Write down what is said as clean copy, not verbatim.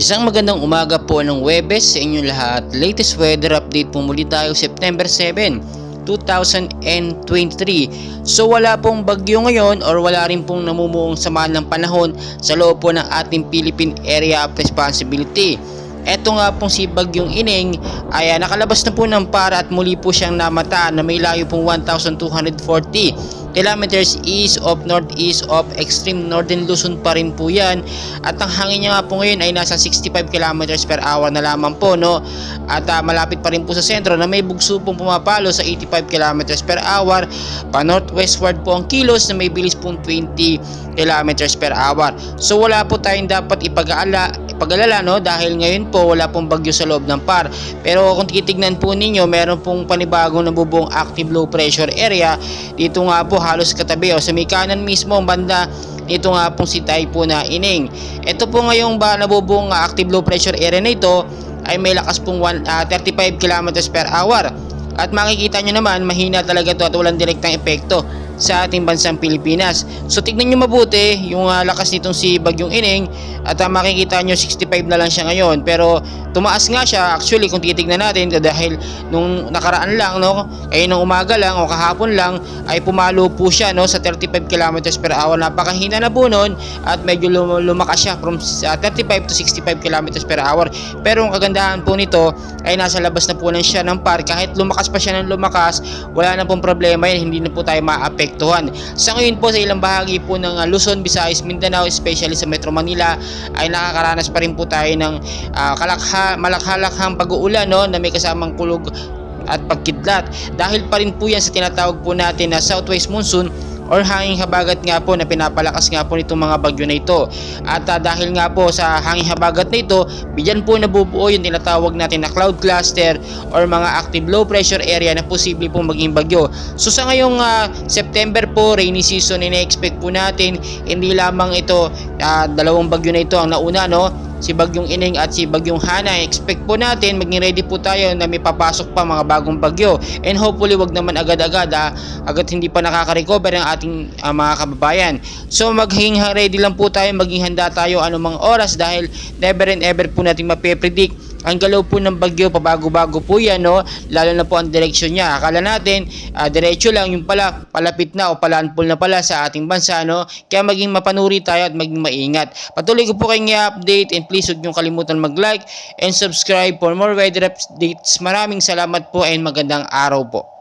Isang magandang umaga po ng Huwebes sa inyong lahat. Latest weather update po muli tayo September 7, 2023. So wala pong bagyo ngayon or wala rin pong namumuong sama ng panahon sa loob po ng ating Philippine Area of Responsibility. Eto nga pong si Bagyong Ining ay nakalabas na po ng para at muli po siyang namata na may layo pong 1,240 kilometers east of northeast of extreme northern Luzon pa rin po yan, at ang hangin niya nga po ngayon ay nasa 65 kilometers per hour na lamang po, no? At malapit pa rin po sa sentro na may bugso pong pumapalo sa 85 kilometers per hour pa northwestward po ang kilos na may bilis pong 20 kilometers per hour. So wala po tayong dapat ipag-alala, no, dahil ngayon po wala pong bagyo sa loob ng PAR. Pero kung titignan po ninyo, meron pong panibagong nabubuong active low pressure area dito nga po halos katabi o sa may kanan mismo ang banda nito nga pong si Typhoon Ining. Ito po ngayong nabubuong active low pressure area na ito ay may lakas pong 35 kilometers per hour. At makikita nyo naman, mahina talaga ito at walang direktang epekto sa ating bansang Pilipinas. So tignan nyo mabuti yung lakas nitong si Bagyong Ining at makikita nyo 65 na lang siya ngayon, pero tumaas nga siya actually kung titignan natin, dahil nung nakaraan lang, no, ay nung umaga lang o kahapon lang ay pumalo po siya, no, sa 35 kilometers per hour. Napakahina na po nun at medyo lumakas siya from 35 to 65 kilometers per hour. Pero ang kagandahan po nito ay nasa labas na po lang siya ng PAR. Kahit lumakas pa siya ng lumakas, wala na pong problema yan, hindi na po tayo maapektuhan. Sa ngayon po sa ilang bahagi po ng Luzon, Visayas, Mindanao, especially sa Metro Manila, ay nakakaranas pa rin po tayo ng malakhalakhang pag-uulan, no, na may kasamang kulog at pagkidlat. Dahil pa rin po yan sa tinatawag po natin na southwest monsoon or hanging habagat nga po na pinapalakas nga po nitong mga bagyo na ito. At dahil nga po sa hanging habagat na ito, bigyan po nabubuo yung tinatawag natin na cloud cluster or mga active low pressure area na posible pong maging bagyo. So sa ngayong September po, rainy season, ina-expect po natin hindi lamang ito dalawang bagyo na ito ang nauna, no, si Bagyong Ining at si Bagyong Hana. Expect po natin, maging ready po tayo na may papasok pa mga bagong bagyo, and hopefully wag naman agad-agad agad hindi pa nakaka-recover ang ating mga kababayan. So maging ready lang po tayo, maging handa tayo anumang oras, dahil never and ever po natin mape-predict ang galaw po ng bagyo. Pabago-bago po yan, no, lalo na po ang direksyon niya. Akala natin diretso lang, yung pala palapit na o palanpol na pala sa ating bansa, no. Kaya maging mapanuri tayo at maging maingat. Patuloy ko po kayong i-update, and please huwag niyong kalimutan mag-like and subscribe for more weather updates. Maraming salamat po and magandang araw po.